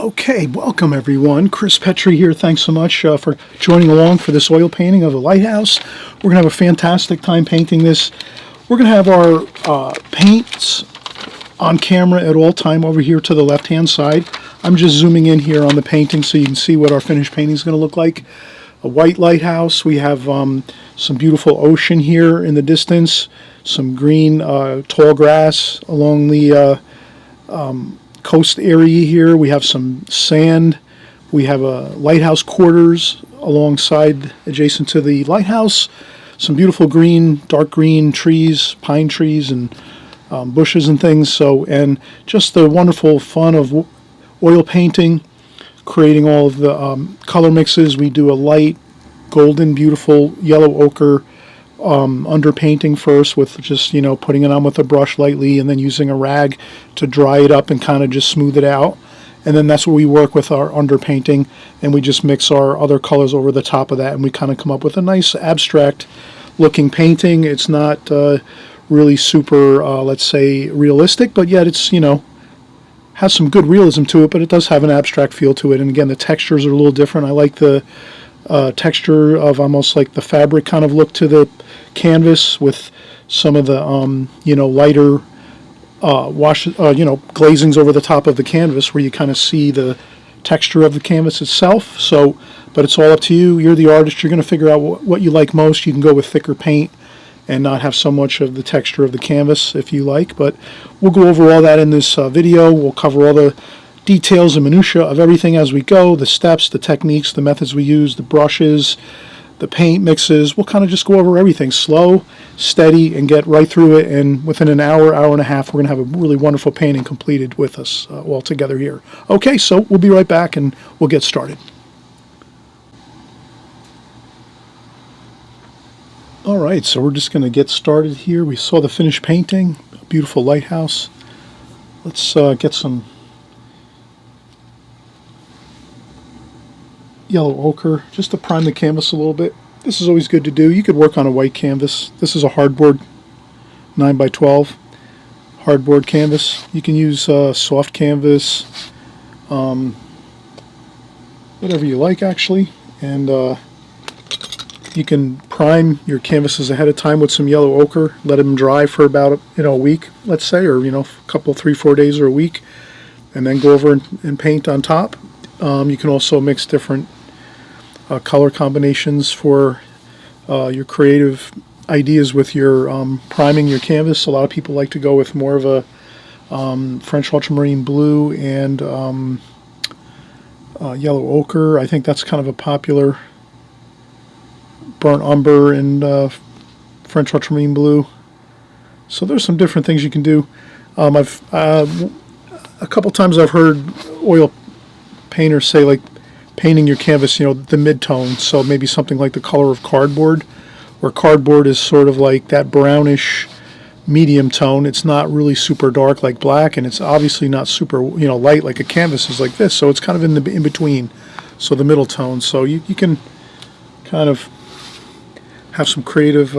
Okay, welcome everyone. Chris Petri here. Thanks so much for joining along for this oil painting of the lighthouse. We're going to have a fantastic time painting this. We're going to have our paints on camera at all time over here to the left-hand side. I'm just zooming in here on the painting so you can see what our finished painting is going to look like. A white lighthouse. We have some beautiful ocean here in the distance, some green tall grass along the coast area here. We have some sand. We have a lighthouse quarters alongside, adjacent to the lighthouse. Some beautiful green, dark green trees, pine trees, and bushes and things. So, and just the wonderful fun of oil painting, creating all of the color mixes. We do a light, golden, beautiful yellow ochre underpainting first with just, putting it on with a brush lightly and then using a rag to dry it up and kind of just smooth it out. And then that's what we work with our underpainting, and we just mix our other colors over the top of that, and we kind of come up with a nice abstract looking painting. It's not really super, let's say, realistic, but yet it's, has some good realism to it, but it does have an abstract feel to it. And again, the textures are a little different. I like the texture of almost like the fabric kind of look to the canvas with some of the lighter glazings over the top of the canvas where you kind of see the texture of the canvas itself. So, but it's all up to you. You're the artist. You're going to figure out what you like most. You can go with thicker paint and not have so much of the texture of the canvas if you like, but we'll go over all that in this video. We'll cover all the details and minutia of everything as we go, the steps, the techniques, the methods we use, the brushes, the paint mixes. We'll kind of just go over everything slow, steady, and get right through it. And within an hour, hour and a half, we're going to have a really wonderful painting completed with us all together here. Okay, so we'll be right back and we'll get started. All right, so we're just going to get started here. We saw the finished painting, a beautiful lighthouse. Let's get some yellow ochre just to prime the canvas a little bit. This is always good to do. You could work on a white canvas. This is a hardboard 9x12 hardboard canvas. You can use soft canvas, whatever you like actually, and you can prime your canvases ahead of time with some yellow ochre. Let them dry for about a week, let's say, or a couple, 3-4 days or a week, and then go over and paint on top. You can also mix different color combinations for your creative ideas with your priming your canvas. A lot of people like to go with more of a French ultramarine blue and yellow ochre. I think that's kind of a popular burnt umber and French ultramarine blue. So there's some different things you can do. I've a couple times I've heard oil painters say, like, painting your canvas, the mid-tone, so maybe something like the color of cardboard, where cardboard is sort of like that brownish medium tone. It's not really super dark like black, and it's obviously not super light like a canvas is like this, so it's kind of in between, so the middle tone. So you can kind of have some creative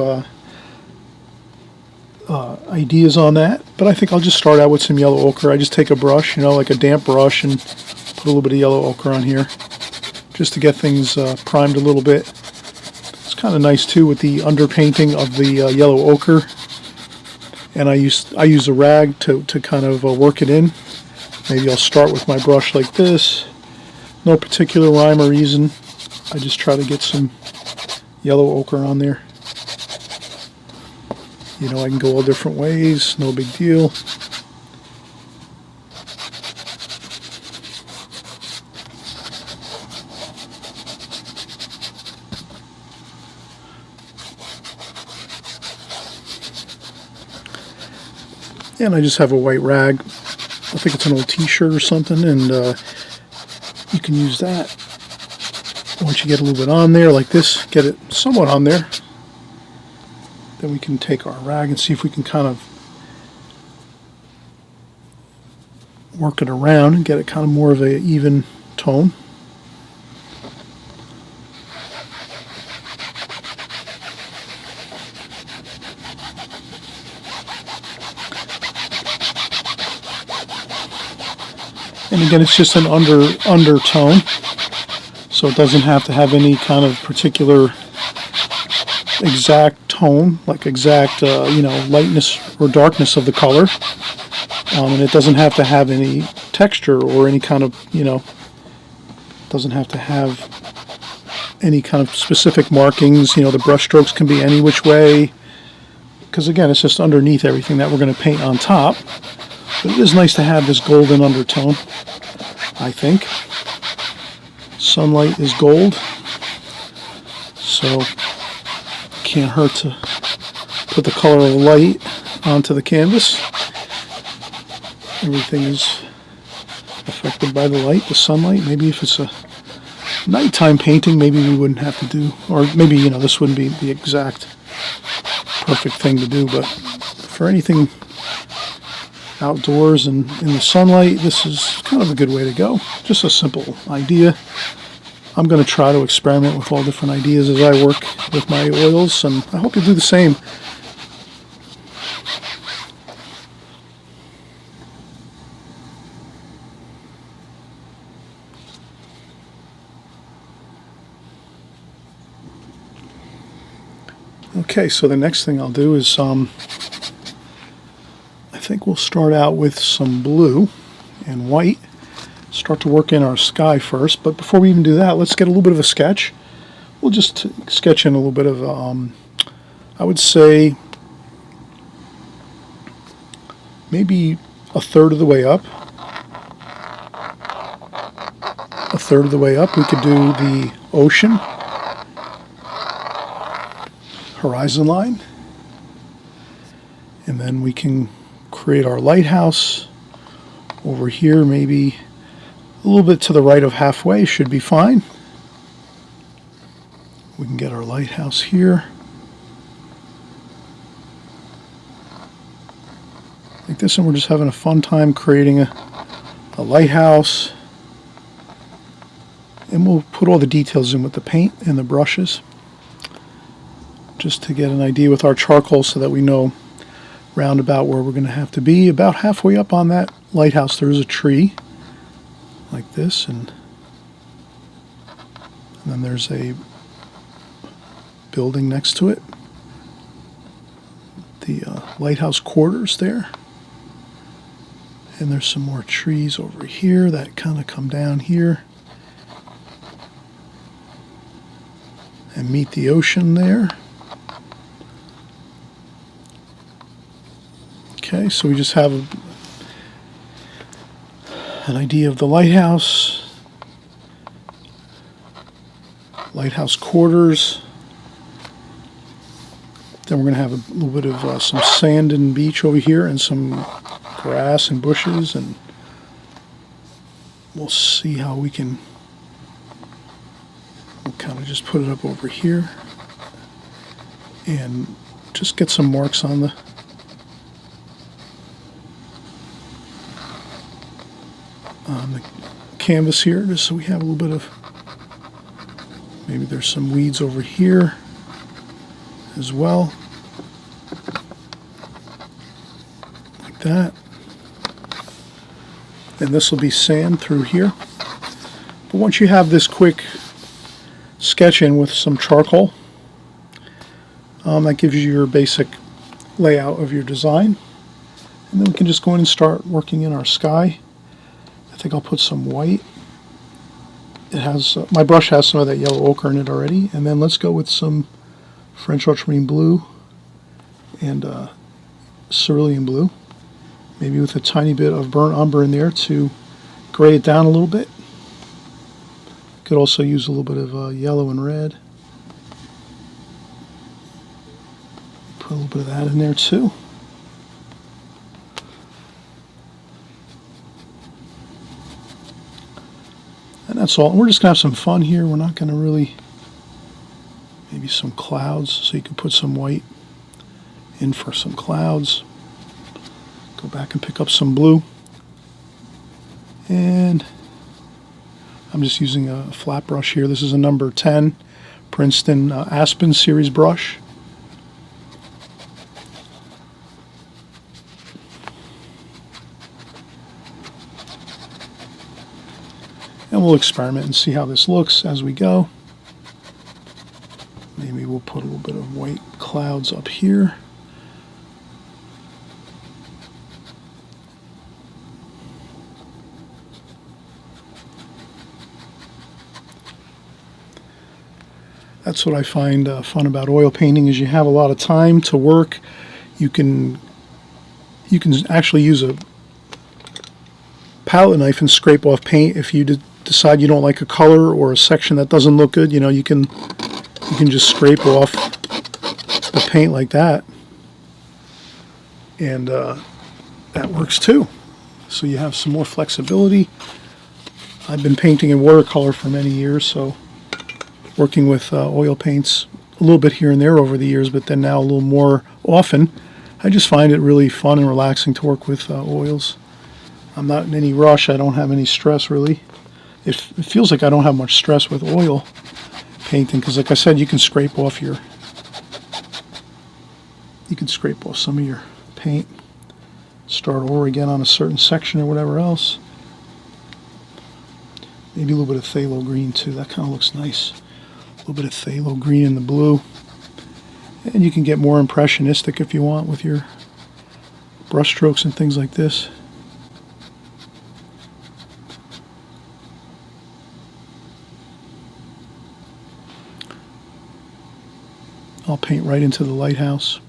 ideas on that, but I think I'll just start out with some yellow ochre. I just take a brush, like a damp brush, and put a little bit of yellow ochre on here just to get things primed a little bit. It's kind of nice too with the underpainting of the yellow ochre, and I use a rag to kind of work it in. Maybe I'll start with my brush like this. No particular rhyme or reason. I just try to get some yellow ochre on there. I can go all different ways, no big deal. And I just have a white rag. I think it's an old t-shirt or something, and you can use that. Once you get a little bit on there like this, get it somewhat on there, then we can take our rag and see if we can kind of work it around and get it kind of more of an even tone. And again, it's just an undertone, so it doesn't have to have any kind of particular exact tone, like exact lightness or darkness of the color. And it doesn't have to have any texture or any kind of, doesn't have to have any kind of specific markings. The brush strokes can be any which way, because again, it's just underneath everything that we're going to paint on top. But it is nice to have this golden undertone, I think. Sunlight is gold, so can't hurt to put the color of light onto the canvas. Everything is affected by the light, the sunlight. Maybe if it's a nighttime painting, maybe we wouldn't have to do, or maybe, this wouldn't be the exact perfect thing to do, but for anything outdoors and in the sunlight, this is kind of a good way to go. Just a simple idea. I'm going to try to experiment with all different ideas as I work with my oils, and I hope you do the same. Okay, so the next thing I'll do is I think we'll start out with some blue and white. Start to work in our sky first, but before we even do that, let's get a little bit of a sketch. We'll just sketch in a little bit of, I would say, maybe a third of the way up. A third of the way up, we could do the ocean, horizon line, and then we can create our lighthouse over here, maybe a little bit to the right of halfway should be fine. We can get our lighthouse here, like this, and we're just having a fun time creating a lighthouse. And we'll put all the details in with the paint and the brushes, just to get an idea with our charcoal so that we know round about where we're going to have to be. About halfway up on that lighthouse, there is a tree like this, and then there's a building next to it, the lighthouse quarters there, and there's some more trees over here that kind of come down here and meet the ocean there. Okay, so we just have an idea of the lighthouse quarters. Then we're going to have a little bit of some sand and beach over here, and some grass and bushes, and we'll see how we'll kind of just put it up over here and just get some marks on the canvas here, just so we have a little bit of, maybe there's some weeds over here as well, like that. And this will be sand through here. But once you have this quick sketch in with some charcoal, that gives you your basic layout of your design. And then we can just go in and start working in our sky. I think I'll put some white. It has, my brush has some of that yellow ochre in it already. And then let's go with some French ultramarine blue and cerulean blue. Maybe with a tiny bit of burnt umber in there to gray it down a little bit. Could also use a little bit of yellow and red. Put a little bit of that in there too. And that's all. We're just going to have some fun here. We're not going to really, maybe some clouds, so you can put some white in for some clouds. Go back and pick up some blue. And I'm just using a flat brush here. This is a number 10 Princeton Aspen series brush. and we'll experiment and see how this looks as we go. Maybe we'll put a little bit of white clouds up here. That's what I find fun about oil painting, is you have a lot of time to work. You can actually use a palette knife and scrape off paint if you decide you don't like a color or a section that doesn't look good. You know, you can just scrape off the paint like that, and that works too. So you have some more flexibility. I've been painting in watercolor for many years, so working with oil paints a little bit here and there over the years, but then now a little more often. I just find it really fun and relaxing to work with oils. I'm not in any rush. I don't have any stress, really. It feels like I don't have much stress with oil painting, because like I said, you can scrape off some of your paint, start over again on a certain section or whatever else. Maybe a little bit of phthalo green too. That kind of looks nice. A little bit of phthalo green in the blue. And you can get more impressionistic if you want with your brush strokes and things like this. I'll paint right into the lighthouse.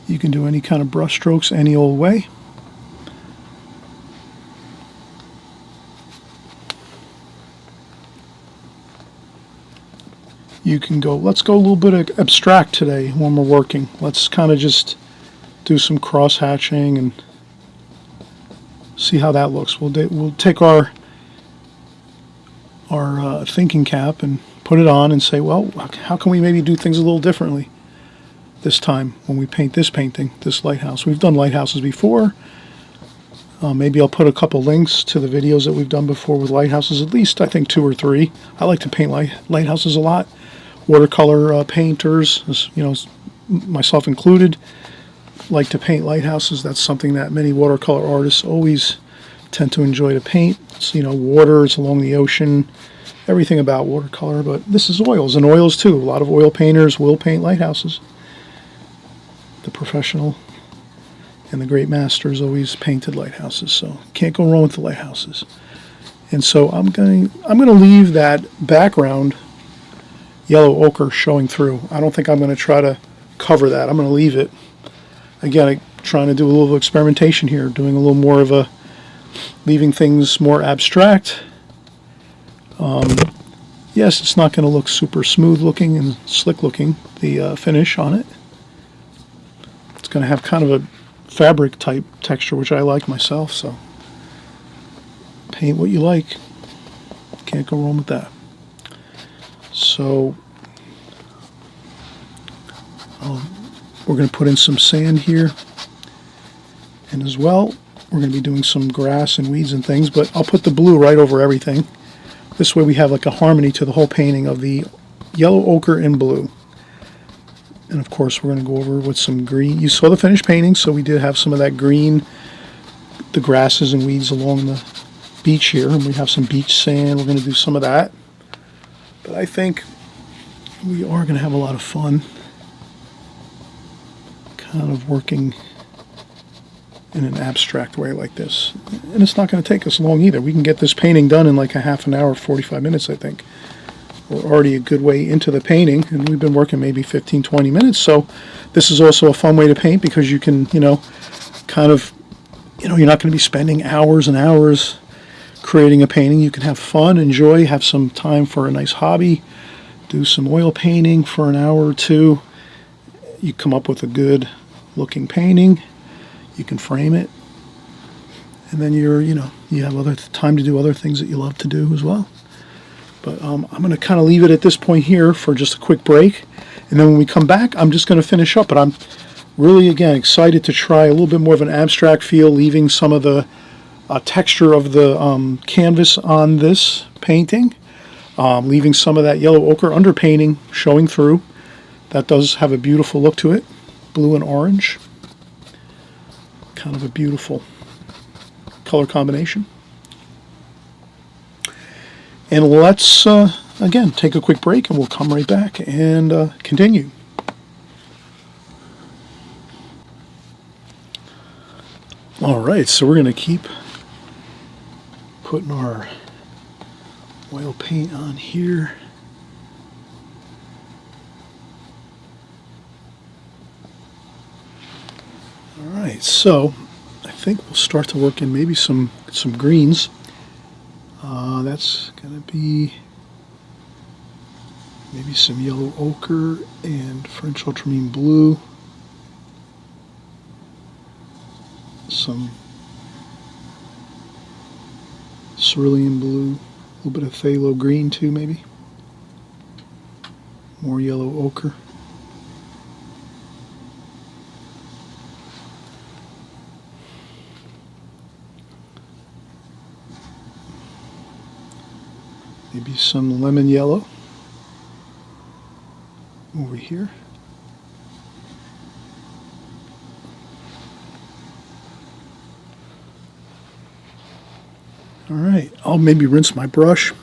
You can do any kind of brush strokes any old way. You can go, let's go a little bit abstract today when we're working. Let's kind of just do some cross hatching and see how that looks. We'll take our thinking cap and put it on and say, well, how can we maybe do things a little differently this time when we paint this painting, this lighthouse? We've done lighthouses before. Maybe I'll put a couple links to the videos that we've done before with lighthouses, at least I think 2 or 3. I like to paint lighthouses a lot. Watercolor painters, you know, myself included, like to paint lighthouses. That's something that many watercolor artists always tend to enjoy to paint. It's, you know, water, it's along the ocean, everything about watercolor. But this is oils, and oils too. A lot of oil painters will paint lighthouses. The professional and the great masters always painted lighthouses, so can't go wrong with the lighthouses. And so I'm going to leave that background yellow ochre showing through. I don't think I'm going to try to cover that. I'm going to leave it. Again, I'm trying to do a little experimentation here, doing a little more of a, leaving things more abstract. Yes, it's not going to look super smooth looking and slick looking, the finish on it. It's going to have kind of a fabric type texture, which I like myself, so paint what you like. Can't go wrong with that. So we're going to put in some sand here, and as well we're going to be doing some grass and weeds and things, but I'll put the blue right over everything. This way we have like a harmony to the whole painting of the yellow ochre and blue. And of course we're going to go over with some green. You saw the finished painting, so we did have some of that green, the grasses and weeds along the beach here, and we have some beach sand. We're going to do some of that. But I think we are going to have a lot of fun kind of working in an abstract way like this. And it's not going to take us long either. We can get this painting done in like a half an hour, 45 minutes, I think. We're already a good way into the painting, and we've been working maybe 15, 20 minutes. So this is also a fun way to paint, because you can, you know, kind of, you know, you're not going to be spending hours and hours creating a painting. You can have fun, enjoy, have some time for a nice hobby, do some oil painting for an hour or two. You come up with a good looking painting. You can frame it, and then you have other time to do other things that you love to do as well. But I'm going to kind of leave it at this point here for just a quick break, and then when we come back, I'm just going to finish up. But I'm really, again, excited to try a little bit more of an abstract feel, leaving some of the texture of the canvas on this painting, leaving some of that yellow ochre underpainting showing through. That does have a beautiful look to it, blue and orange. kind of a beautiful color combination. And let's, again, take a quick break, and we'll come right back and continue. All right, so we're going to keep putting our oil paint on here. All right, so I think we'll start to work in maybe some greens. That's going to be maybe some yellow ochre and French ultramarine blue. Some cerulean blue, a little bit of phthalo green too, maybe. More yellow ochre. Maybe some lemon yellow over here. All right, I'll maybe rinse my brush.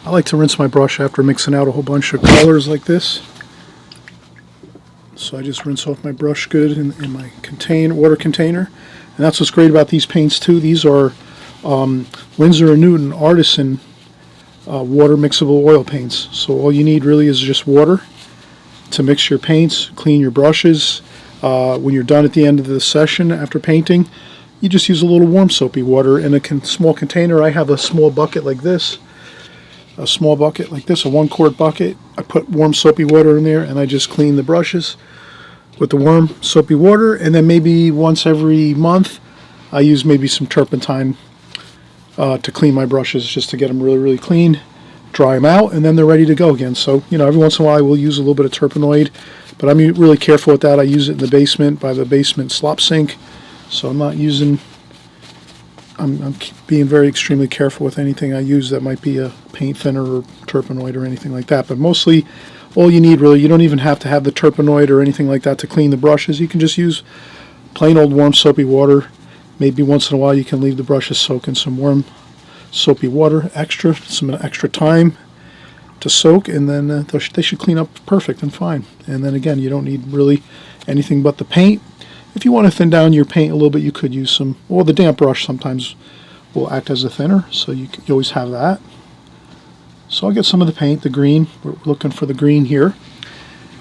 I like to rinse my brush after mixing out a whole bunch of colors like this. So I just rinse off my brush good in my water container. And that's what's great about these paints too. These are Winsor & Newton Artisan water mixable oil paints. So all you need really is just water to mix your paints, clean your brushes. When you're done at the end of the session after painting, you just use a little warm soapy water in a small container. I have a small bucket like this, a 1-quart bucket. I put warm soapy water in there, and I just clean the brushes with the warm soapy water. And then maybe once every month, I use maybe some turpentine to clean my brushes, just to get them really, really clean, dry them out, and then they're ready to go again. So, every once in a while I will use a little bit of turpenoid, but I'm really careful with that. I use it in the basement by the basement slop sink, so I'm not using, I'm being very extremely careful with anything I use that might be a paint thinner or turpenoid or anything like that. But mostly all you need really, you don't even have to have the turpenoid or anything like that to clean the brushes. You can just use plain old warm soapy water. Maybe once in a while you can leave the brushes soak in some warm soapy water, some extra time to soak, and then they should clean up perfect and fine. And then again, you don't need really anything but the paint. If you want to thin down your paint a little bit, you could use some, or the damp brush sometimes will act as a thinner, so you always have that. So I'll get some of the paint, the green. We're looking for the green here.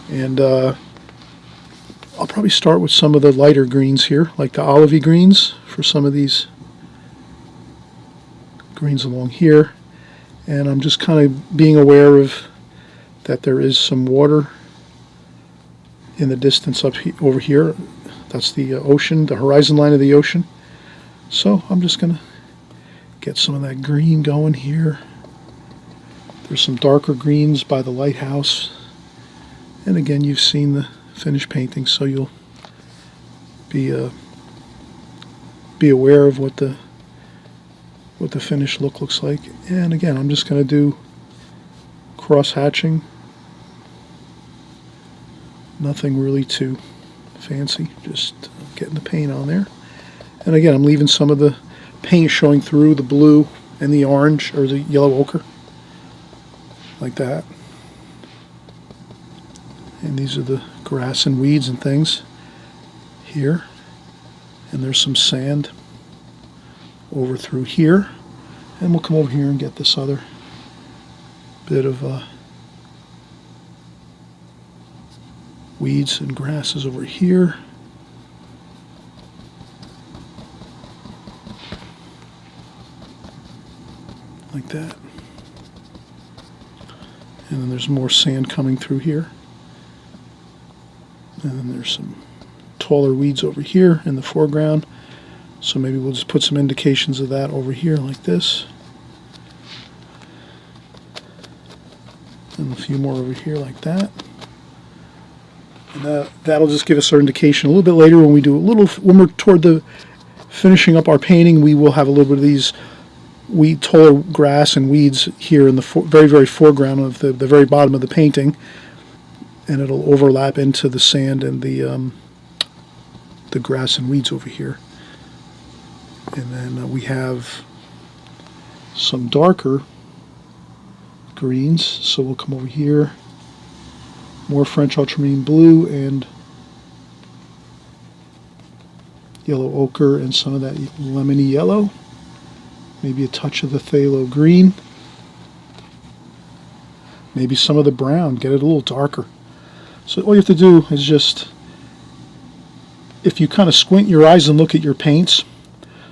And I'll probably start with some of the lighter greens here, like the olivey greens for some of these greens along here. And I'm just kind of being aware of that there is some water in the distance over here. That's the ocean, the horizon line of the ocean. So I'm just going to get some of that green going here. There's some darker greens by the lighthouse. And again, you've seen the finished painting, so you'll be aware of what the finished look looks like. And again, I'm just going to do cross hatching. Nothing really too fancy, just getting the paint on there. And again, I'm leaving some of the paint showing through the blue and the orange or the yellow ochre, like that. And these are the grass and weeds and things here. And there's some sand over through here. And we'll come over here and get this other bit of weeds and grasses over here. Like that. And then there's more sand coming through here. And then there's some taller weeds over here in the foreground. So maybe we'll just put some indications of that over here like this. And a few more over here like that. And that'll just give us our indication a little bit later when when we're toward the finishing up our painting. We will have a little bit of these taller grass and weeds here in the very, very foreground of the very bottom of the painting. and it'll overlap into the sand and the grass and weeds over here. And then we have some darker greens, so we'll come over here, more French ultramarine blue and yellow ochre and some of that lemony yellow, maybe a touch of the phthalo green, maybe some of the brown, get it a little darker. So all you have to do is just, if you kind of squint your eyes and look at your paints,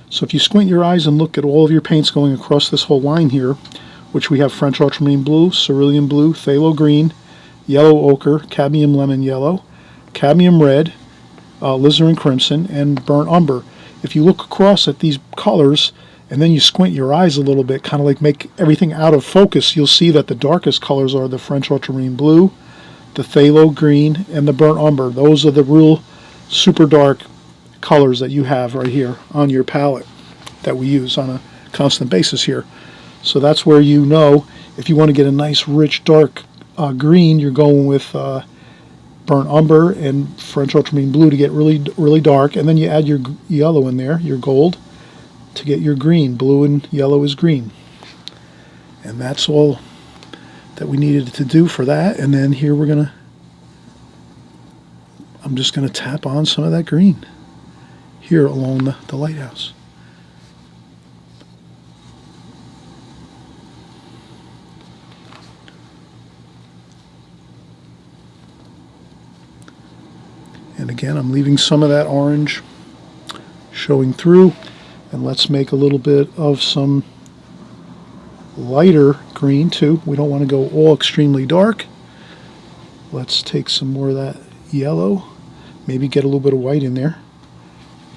so if you squint your eyes and look at all of your paints going across this whole line here, which we have French ultramarine blue, cerulean blue, phthalo green, yellow ochre, cadmium lemon yellow, cadmium red, alizarin crimson, and burnt umber. If you look across at these colors and then you squint your eyes a little bit, kind of like make everything out of focus, you'll see that the darkest colors are the French ultramarine blue, the phthalo green, and the burnt umber. Those are the real super dark colors that you have right here on your palette that we use on a constant basis here. So that's where you know if you want to get a nice rich dark green, you're going with burnt umber and French ultramarine blue to get really dark, and then you add your yellow in there, your gold, to get your green. Blue and yellow is green. And that's all that we needed to do for that. And then here I'm just gonna tap on some of that green here along the lighthouse. And again, I'm leaving some of that orange showing through. And let's make a little bit of some lighter green too. We don't want to go all extremely dark. Let's take some more of that yellow. Maybe get a little bit of white in there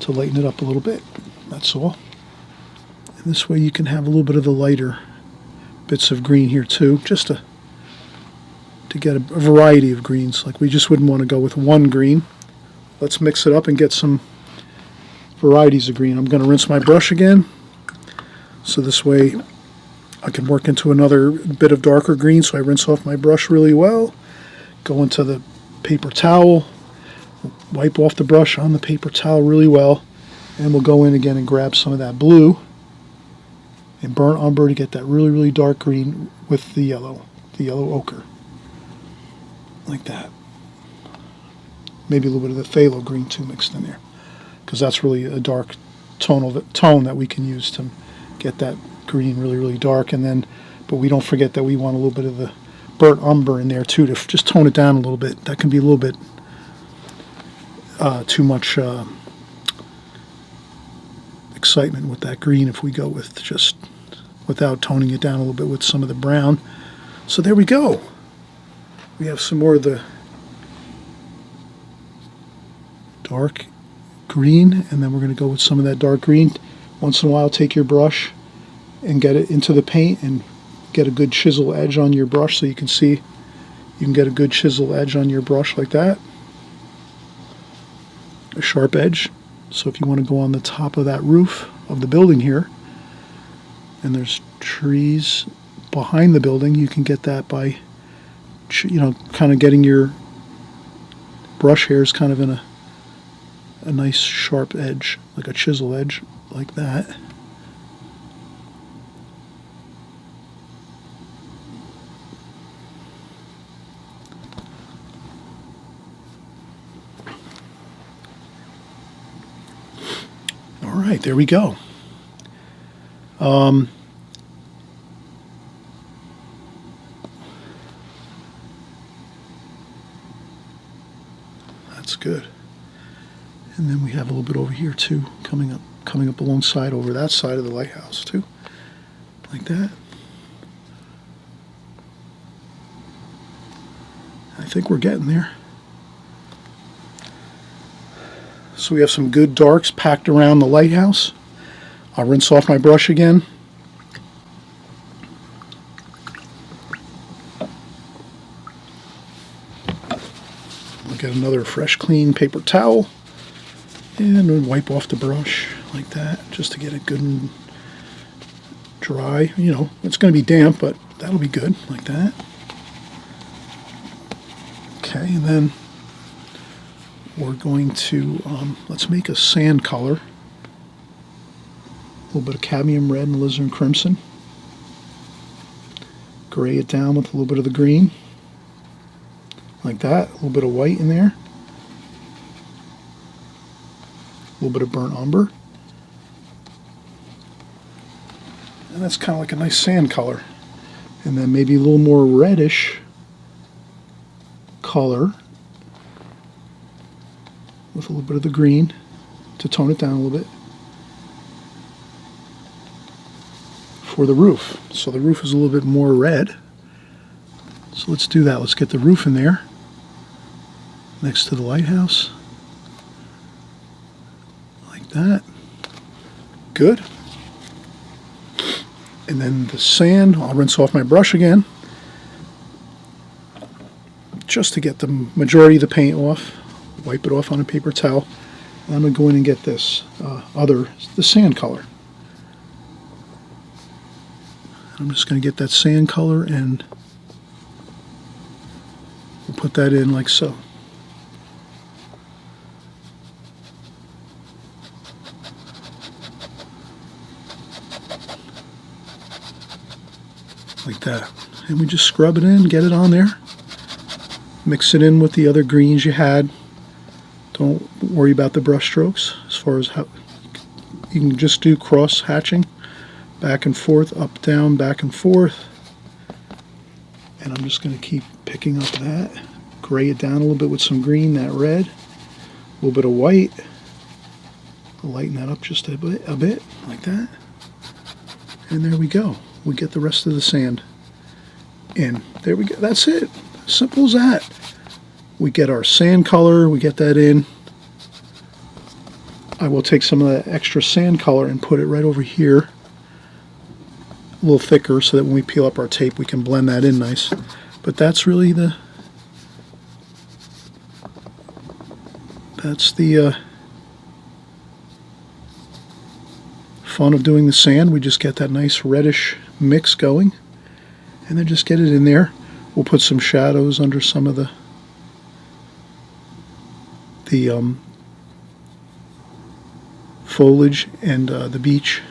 to lighten it up a little bit. That's all. And this way you can have a little bit of the lighter bits of green here too, just to get a variety of greens. Like we just wouldn't want to go with one green. Let's mix it up and get some varieties of green. I'm going to rinse my brush again, so this way I can work into another bit of darker green. So I rinse off my brush really well, go into the paper towel, wipe off the brush on the paper towel really well, and we'll go in again and grab some of that blue and burnt umber to get that really dark green with the yellow ochre, like that. Maybe a little bit of the phthalo green too mixed in there, because that's really a dark tone that we can use to get that green really dark. And then, but we don't forget that we want a little bit of the burnt umber in there too, to just tone it down a little bit. That can be a little bit too much excitement with that green if we go with just without toning it down a little bit with some of the brown. So there we go. We have some more of the dark green, and then we're going to go with some of that dark green. Once in a while, take your brush and get it into the paint and get a good chisel edge on your brush, so you can see you can get a good chisel edge on your brush like that, a sharp edge. So if you want to go on the top of that roof of the building here, and there's trees behind the building, you can get that by, you know, kind of getting your brush hairs kind of in a nice sharp edge, like a chisel edge, like that. All right, there we go. That's good. And then we have a little bit over here too, coming up alongside over that side of the lighthouse too, like that. I think we're getting there. So we have some good darks packed around the lighthouse. I'll rinse off my brush again. I'll get another fresh, clean paper towel and wipe off the brush like that, just to get it good and dry. You know, it's going to be damp, but that'll be good, like that. Okay, and then we're going to, let's make a sand color. A little bit of cadmium red and alizarin crimson. Gray it down with a little bit of the green. Like that. A little bit of white in there. A little bit of burnt umber. And that's kind of like a nice sand color. And then maybe a little more reddish color with a little bit of the green to tone it down a little bit for the roof. So the roof is a little bit more red. So let's do that. Let's get the roof in there next to the lighthouse. Like that. Good. And then the sand, I'll rinse off my brush again just to get the majority of the paint off. Wipe it off on a paper towel. And I'm going to go in and get this the sand color. I'm just going to get that sand color and we'll put that in like so. Like that. And we just scrub it in, get it on there. Mix it in with the other greens you had. Don't worry about the brush strokes as far as how you can just do cross hatching, back and forth, up, down, back and forth. And I'm just going to keep picking up that, gray it down a little bit with some green, that red, a little bit of white. Lighten that up just a bit like that. And there we go. We get the rest of the sand in. There we go. That's it. Simple as that. We get our sand color. We get that in. I will take some of that extra sand color and put it right over here. A little thicker so that when we peel up our tape we can blend that in nice. But that's really the fun of doing the sand. We just get that nice reddish mix going and then just get it in there. We'll put some shadows under some of the foliage and the beach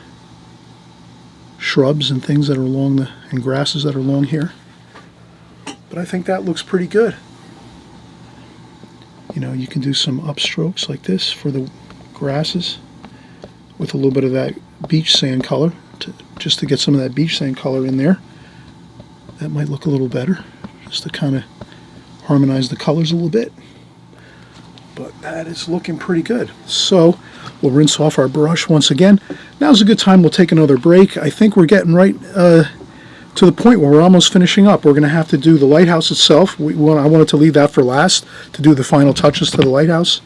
shrubs and things that are along and grasses that are along here. But I think that looks pretty good. You know, you can do some upstrokes like this for the grasses with a little bit of that beach sand color just to get some of that beach sand color in there. That might look a little better just to kind of harmonize the colors a little bit. But that is looking pretty good. So we'll rinse off our brush once again. Now's a good time. We'll take another break. I think we're getting right to the point where we're almost finishing up. We're going to have to do the lighthouse itself. I wanted to leave that for last to do the final touches to the lighthouse.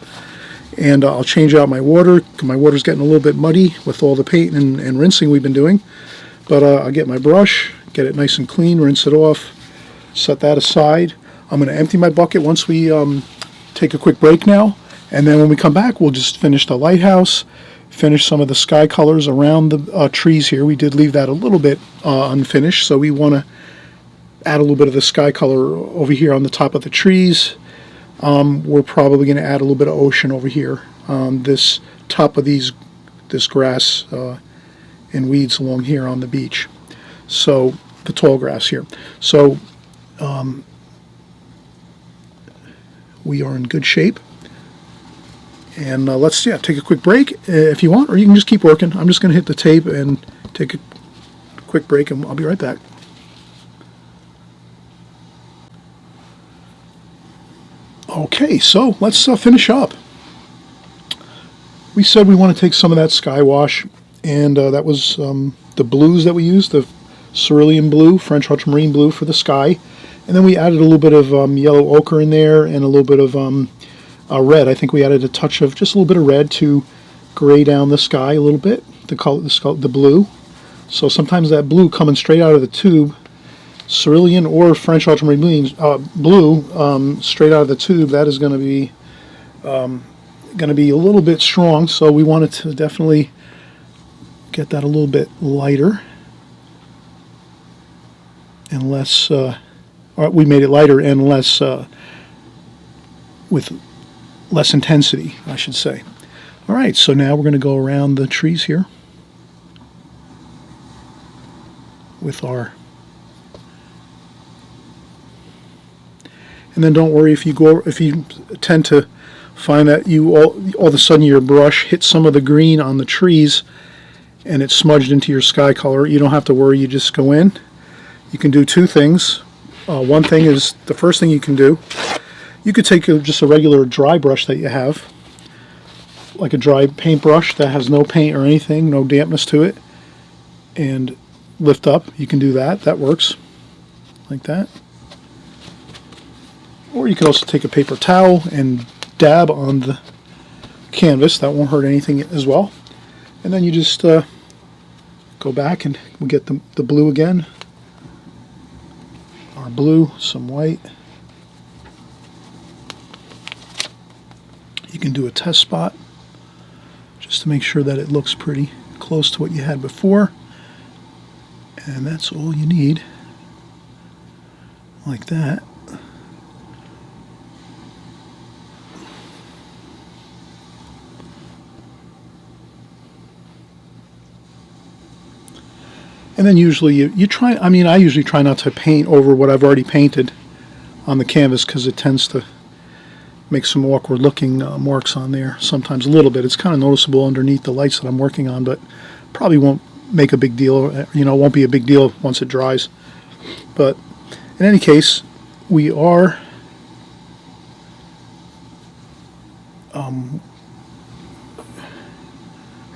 And I'll change out my water. My water's getting a little bit muddy with all the paint and rinsing we've been doing. But I'll get my brush, get it nice and clean, rinse it off, set that aside. I'm going to empty my bucket once we take a quick break now. And then when we come back, we'll just finish the lighthouse, finish some of the sky colors around the trees here. We did leave that a little bit unfinished, so we want to add a little bit of the sky color over here on the top of the trees. We're probably going to add a little bit of ocean over here on this top of this grass and weeds along here on the beach. So the tall grass here. So we are in good shape. And let's take a quick break if you want, or you can just keep working. I'm just going to hit the tape and take a quick break, and I'll be right back. Okay, so let's finish up. We said we want to take some of that sky wash, and that was the blues that we used, the cerulean blue, French ultramarine blue for the sky, and then we added a little bit of yellow ochre in there and a little bit of red. I think we added a touch of just a little bit of red to gray down the sky a little bit, the blue. So sometimes that blue coming straight out of the tube, cerulean or French ultramarine blue, straight out of the tube, that is going to be a little bit strong. So we wanted to definitely get that a little bit lighter and less. We made it lighter and less with less intensity, I should say. All right, so now we're going to go around the trees here with our, and then don't worry if you tend to find that you all of a sudden your brush hits some of the green on the trees and it's smudged into your sky color. You don't have to worry, you just go in. You can do two things. One thing is, the first thing you can do, you could take just a regular dry brush that you have, like a dry paintbrush that has no paint or anything, no dampness to it, and lift up. You can do that. That works like that. Or you could also take a paper towel and dab on the canvas. That won't hurt anything as well. And then you just go back and we get the blue again. Our blue, some white. You can do a test spot just to make sure that it looks pretty close to what you had before. And that's all you need, like that. And then usually you try, I usually try not to paint over what I've already painted on the canvas because it tends to make some awkward looking marks on there. Sometimes a little bit. It's kind of noticeable underneath the lights that I'm working on, but probably won't make a big deal. It won't be a big deal once it dries. But in any case, we are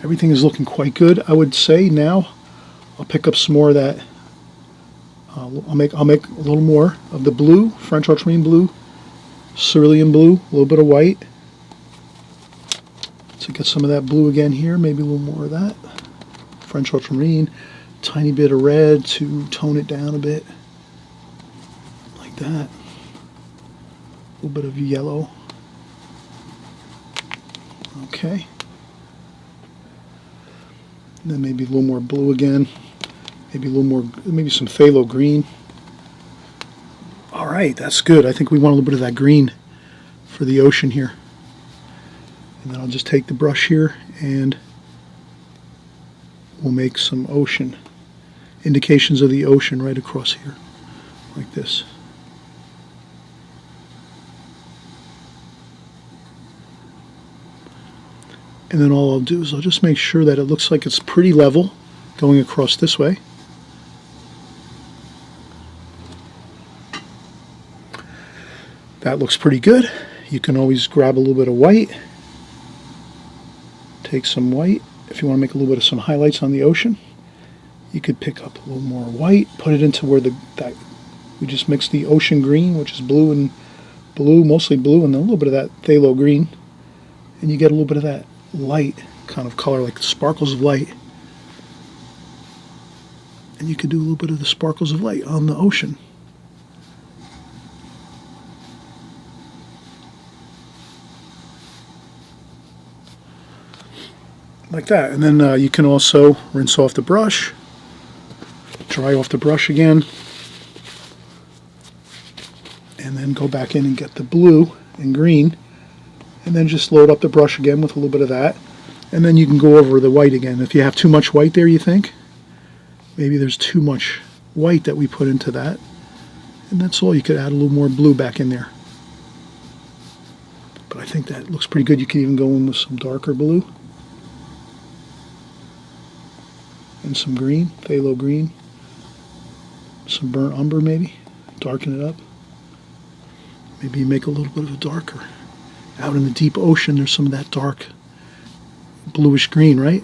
everything is looking quite good, I would say. Now I'll pick up some more of that. I'll make a little more of the blue, French ultramarine blue, cerulean blue, a little bit of white. So get some of that blue again here, maybe a little more of that. French ultramarine, tiny bit of red to tone it down a bit, like that. A little bit of yellow. Okay. And then maybe a little more blue again. Maybe a little more, maybe some phthalo green. All right, that's good. I think we want a little bit of that green for the ocean here. And then I'll just take the brush here and we'll make some ocean, indications of the ocean right across here, like this. And then all I'll do is I'll just make sure that it looks like it's pretty level going across this way. That looks pretty good. You can always grab a little bit of white. Take some white. If you want to make a little bit of some highlights on the ocean, you could pick up a little more white, put it into where we just mixed the ocean green, which is blue and blue, mostly blue, and then a little bit of that phthalo green, and you get a little bit of that light kind of color, like sparkles of light. And you could do a little bit of the sparkles of light on the ocean. Like that. And then you can also rinse off the brush, dry off the brush again, and then go back in and get the blue and green, and then just load up the brush again with a little bit of that, and then you can go over the white again. If you have too much white there, you think maybe there's too much white that we put into that, and that's all. You could add a little more blue back in there, but I think that looks pretty good. You can even go in with some darker blue and some green, phthalo green, some burnt umber, maybe darken it up. Maybe you make a little bit of a darker. Out in the deep ocean, there's some of that dark bluish green, right?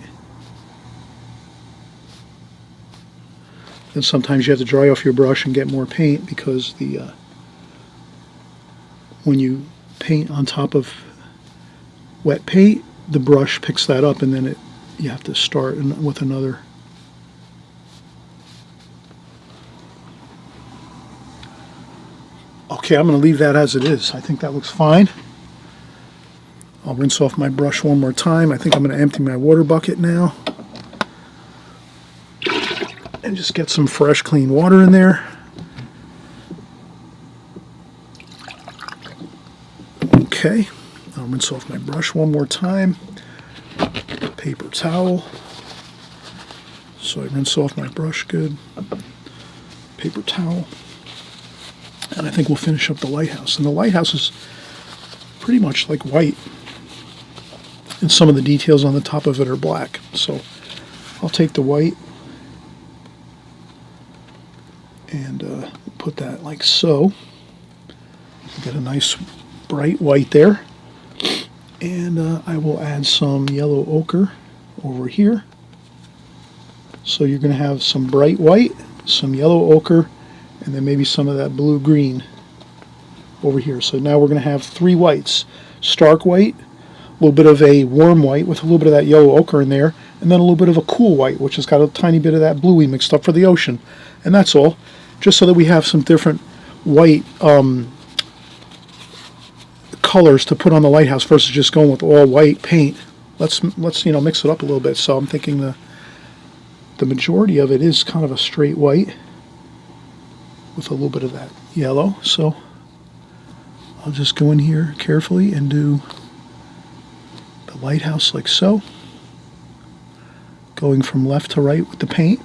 Then sometimes you have to dry off your brush and get more paint because when you paint on top of wet paint, the brush picks that up, and then you have to start with another. Okay, I'm going to leave that as it is. I think that looks fine. I'll rinse off my brush one more time. I think I'm going to empty my water bucket now and just get some fresh, clean water in there. Okay, I'll rinse off my brush one more time. Paper towel. So I rinse off my brush good. Paper towel. And I think we'll finish up the lighthouse. And the lighthouse is pretty much like white. And some of the details on the top of it are black. So I'll take the white and put that like so. Get a nice bright white there. And I will add some yellow ochre over here. So you're going to have some bright white, some yellow ochre, and then maybe some of that blue-green over here. So now we're going to have three whites. Stark white, a little bit of a warm white with a little bit of that yellow ochre in there, and then a little bit of a cool white, which has got a tiny bit of that bluey mixed up for the ocean. And that's all, just so that we have some different white colors to put on the lighthouse versus just going with all white paint. Let's mix it up a little bit. So I'm thinking the majority of it is kind of a straight white with a little bit of that yellow. So I'll just go in here carefully and do the lighthouse like so, going from left to right with the paint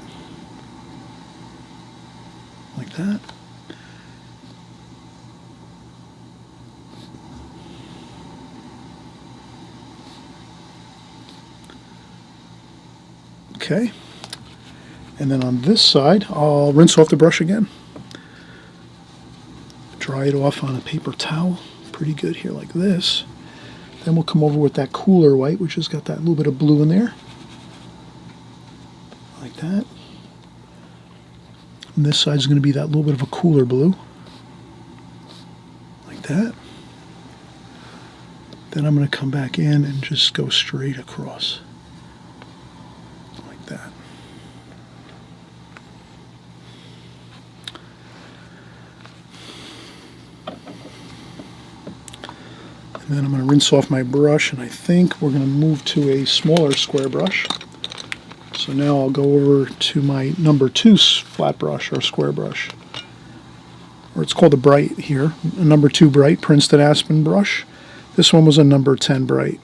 like that. Okay, and then on this side, I'll rinse off the brush again. Dry it off on a paper towel, pretty good here like this. Then we'll come over with that cooler white, which has got that little bit of blue in there, like that. And this side is going to be that little bit of a cooler blue, like that. Then I'm going to come back in and just go straight across. That. And then I'm going to rinse off my brush, and I think we're going to move to a smaller square brush. So now I'll go over to my number 2 flat brush or square brush, or it's called a bright here, a number 2 bright Princeton Aspen brush. This one was a number 10 bright.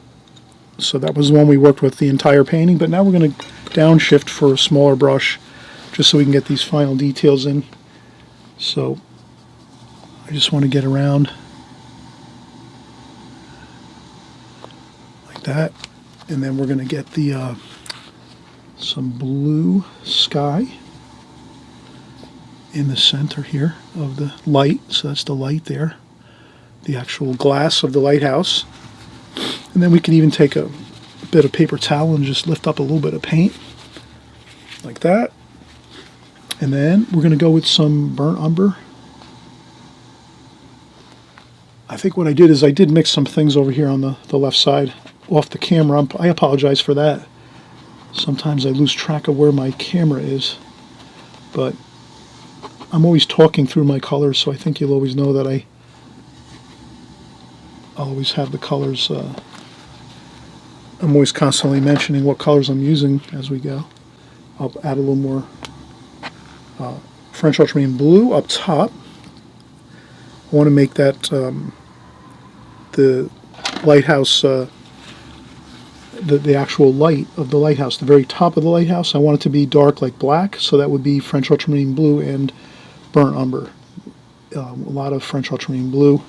So that was the one we worked with the entire painting, but now we're going to downshift for a smaller brush just so we can get these final details in. So I just want to get around like that, and then we're going to get the some blue sky in the center here of the light. So that's the light there, the actual glass of the lighthouse. And then we can even take a bit of paper towel and just lift up a little bit of paint like that. And then we're going to go with some burnt umber. I think what I did is I did mix some things over here on the left side off the camera. I apologize for that. Sometimes I lose track of where my camera is, but I'm always talking through my colors, so I think you'll always know that I'll always have the colors. I'm always constantly mentioning what colors I'm using as we go. I'll add a little more French ultramarine blue up top. I want to make that the lighthouse, the actual light of the lighthouse, the very top of the lighthouse, I want it to be dark like black, so that would be French ultramarine blue and burnt umber. A lot of French ultramarine blue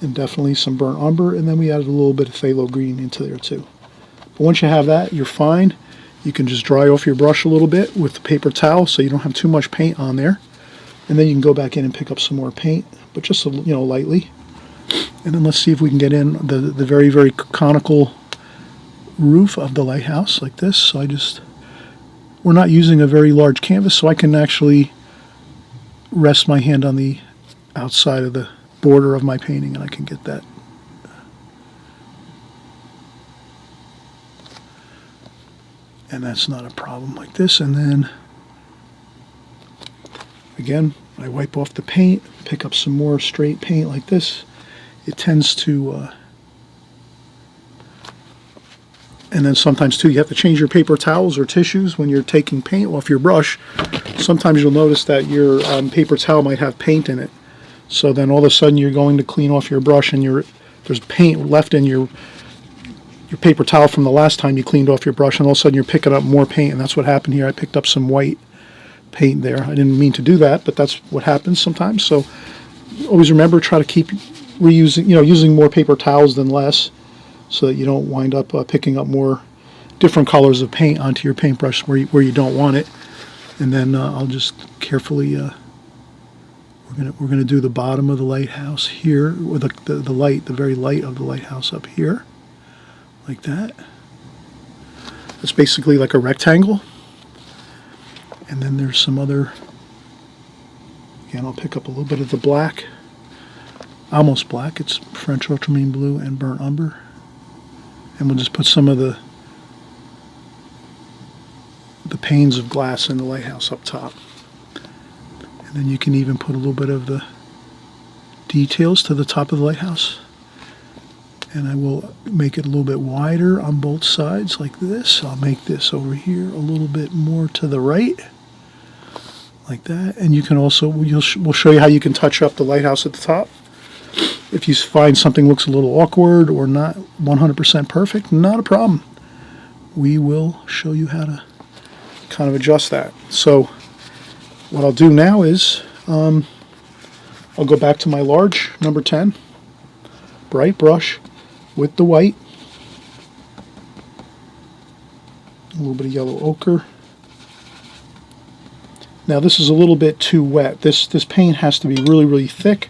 and definitely some burnt umber, and then we added a little bit of phthalo green into there too. But once you have that, you're fine. You can just dry off your brush a little bit with the paper towel so you don't have too much paint on there, and then you can go back in and pick up some more paint, but just lightly. And then let's see if we can get in the very, very conical roof of the lighthouse like this. So we're not using a very large canvas, so I can actually rest my hand on the outside of the border of my painting and I can get that. And that's not a problem like this. And then again, I wipe off the paint, pick up some more straight paint like this. It tends to and then sometimes too you have to change your paper towels or tissues when you're taking paint off your brush. Sometimes you'll notice that your paper towel might have paint in it. So then all of a sudden you're going to clean off your brush and there's paint left in your paper towel from the last time you cleaned off your brush, and all of a sudden you're picking up more paint, and that's what happened here. I picked up some white paint there. I didn't mean to do that, but that's what happens sometimes. So always remember, try to keep reusing, using more paper towels than less, so that you don't wind up picking up more different colors of paint onto your paintbrush where you don't want it. And then I'll just carefully we're gonna do the bottom of the lighthouse here, or the very light of the lighthouse up here, like that. It's basically like a rectangle. And then there's some other, again, I'll pick up a little bit of the black, almost black. It's French ultramarine blue and burnt umber. And we'll just put some of the panes of glass in the lighthouse up top. And then you can even put a little bit of the details to the top of the lighthouse. And I will make it a little bit wider on both sides like this. I'll make this over here a little bit more to the right, like that. And you can also, we'll show you how you can touch up the lighthouse at the top. If you find something looks a little awkward or not 100% perfect, not a problem. We will show you how to kind of adjust that. So what I'll do now is I'll go back to my large number 10 bright brush with the white, a little bit of yellow ochre. Now this is a little bit too wet. This paint has to be really, really thick.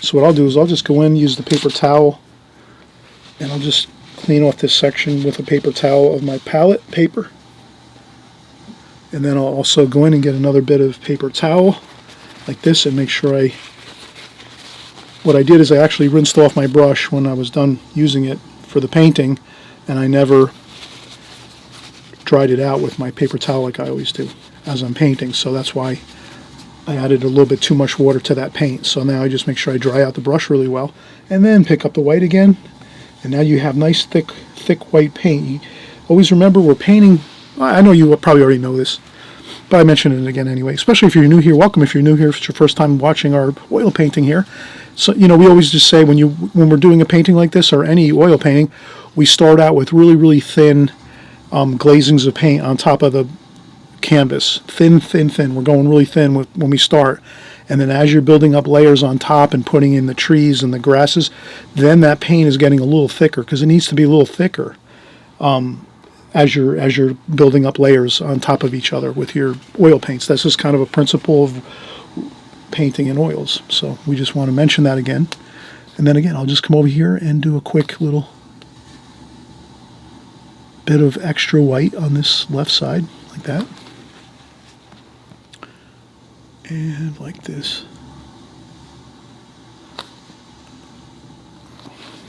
So what I'll do is I'll just go in, use the paper towel, and I'll just clean off this section with a paper towel of my palette paper. And then I'll also go in and get another bit of paper towel like this and make sure what I did is I actually rinsed off my brush when I was done using it for the painting, and I never dried it out with my paper towel like I always do as I'm painting. So that's why I added a little bit too much water to that paint. So now I just make sure I dry out the brush really well and then pick up the white again. And now you have nice thick white paint. You always remember we're painting, I know you probably already know this, but I mention it again anyway, especially if you're new here. Welcome if you're new here, if it's your first time watching our oil painting here. So, we always just say when we're doing a painting like this or any oil painting, we start out with really, really thin glazings of paint on top of the canvas. Thin. We're going really thin when we start. And then as you're building up layers on top and putting in the trees and the grasses, then that paint is getting a little thicker because it needs to be a little thicker as you're building up layers on top of each other with your oil paints. That's just kind of a principle of painting in oils. So we just want to mention that again. And then again, I'll just come over here and do a quick little bit of extra white on this left side, like that. And like this.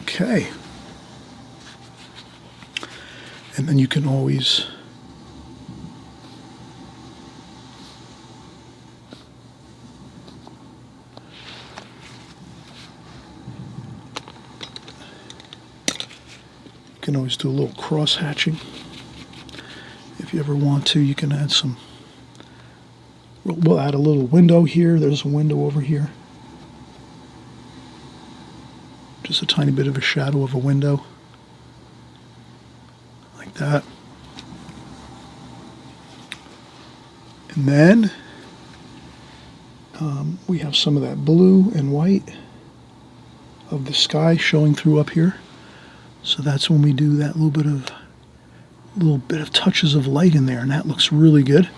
Okay. And then you can always do a little cross hatching. If you ever want to, you can add some. We'll add a little window here. There's a window over here. Just a tiny bit of a shadow of a window. Like that. And then we have some of that blue and white of the sky showing through up here. So that's when we do that little bit of touches of light in there, and that looks really good.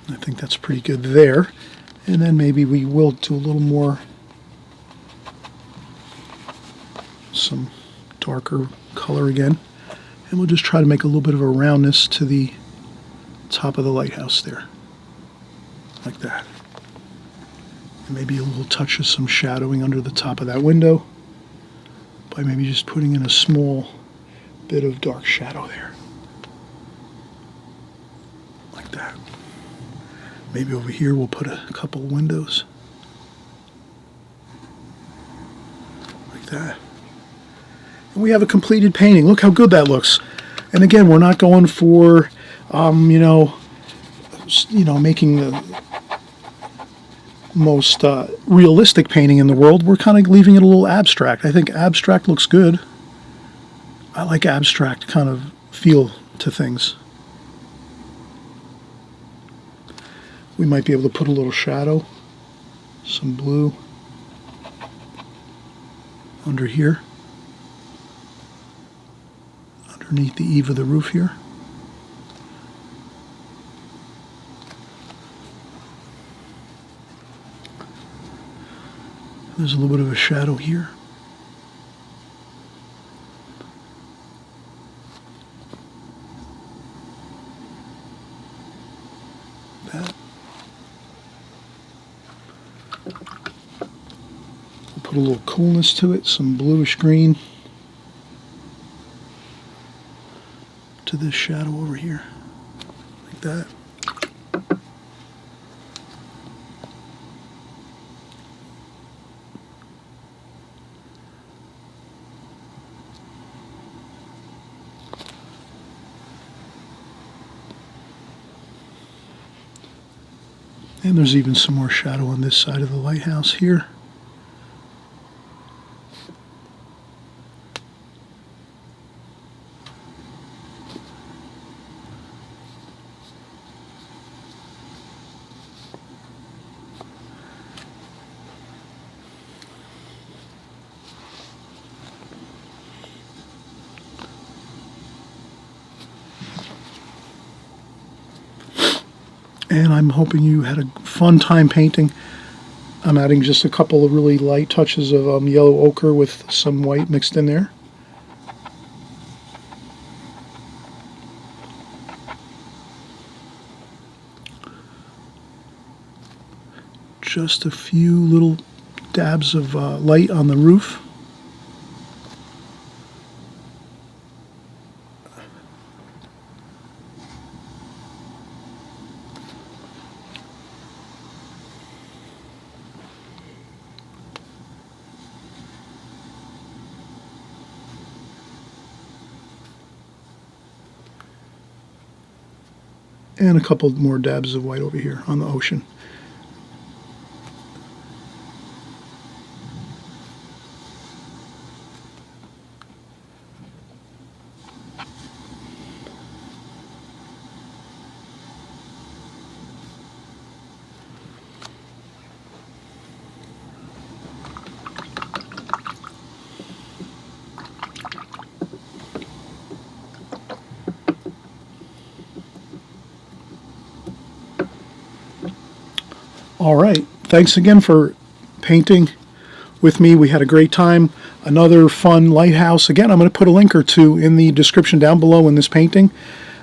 I think that's pretty good there. And then maybe we will do a little more, some darker color again. And we'll just try to make a little bit of a roundness to the top of the lighthouse there. Like that. And maybe a little touch of some shadowing under the top of that window by maybe just putting in a small bit of dark shadow there. Like that. Maybe over here we'll put a couple windows. Like that. And we have a completed painting. Look how good that looks. And again, we're not going for, making the most realistic painting in the world, we're kind of leaving it a little abstract. I think abstract looks good. I like abstract kind of feel to things. We might be able to put a little shadow, some blue under here, underneath the eave of the roof here. There's a little bit of a shadow here. That. We'll put a little coolness to it, some bluish green to this shadow over here, like that. And there's even some more shadow on this side of the lighthouse here. And I'm hoping you had a fun time painting. I'm adding just a couple of really light touches of yellow ochre with some white mixed in there. Just a few little dabs of light on the roof. And a couple more dabs of white over here on the ocean. All right, thanks again for painting with me. We had a great time. Another fun lighthouse. Again, I'm going to put a link or two in the description down below in this painting,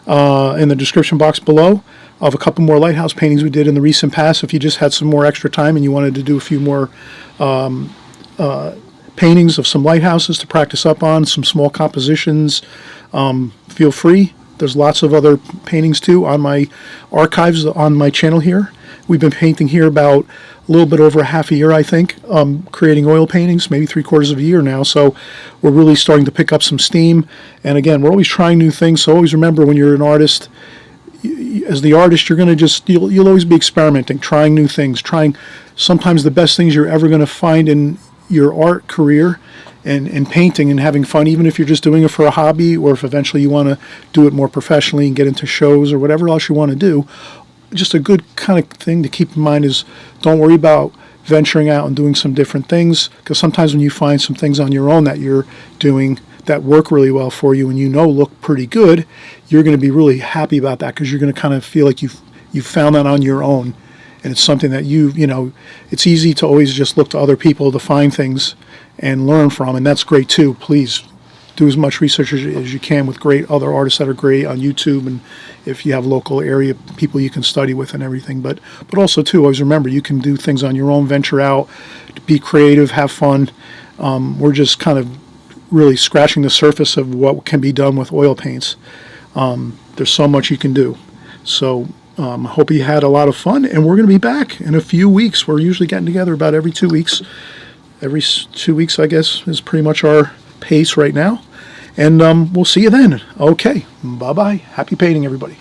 in the description box below, of a couple more lighthouse paintings we did in the recent past. If you just had some more extra time and you wanted to do a few more paintings of some lighthouses to practice up on, some small compositions, feel free. There's lots of other paintings too on my archives on my channel here. We've been painting here about a little bit over a half a year, I think, creating oil paintings, maybe 3/4 of a year now. So we're really starting to pick up some steam. And again, we're always trying new things. So always remember, when you're an artist, as the artist, you're going to you'll always be experimenting, trying new things, trying sometimes the best things you're ever going to find in your art career and painting and having fun, even if you're just doing it for a hobby, or if eventually you want to do it more professionally and get into shows or whatever else you want to do. Just a good kind of thing to keep in mind is, don't worry about venturing out and doing some different things, because sometimes when you find some things on your own that you're doing that work really well for you and look pretty good, you're going to be really happy about that, because you're going to kind of feel like you've found that on your own, and it's something that it's easy to always just look to other people to find things and learn from, and that's great too. Please do as much research as you can with great other artists that are great on YouTube, and if you have local area people you can study with and everything. But also too, always remember, you can do things on your own, venture out, be creative, have fun. We're just kind of really scratching the surface of what can be done with oil paints. There's so much you can do. So I hope you had a lot of fun, and we're going to be back in a few weeks. We're usually getting together about every 2 weeks. Every 2 weeks, I guess, is pretty much our pace right now. And we'll see you then. Okay, bye-bye. Happy painting, everybody.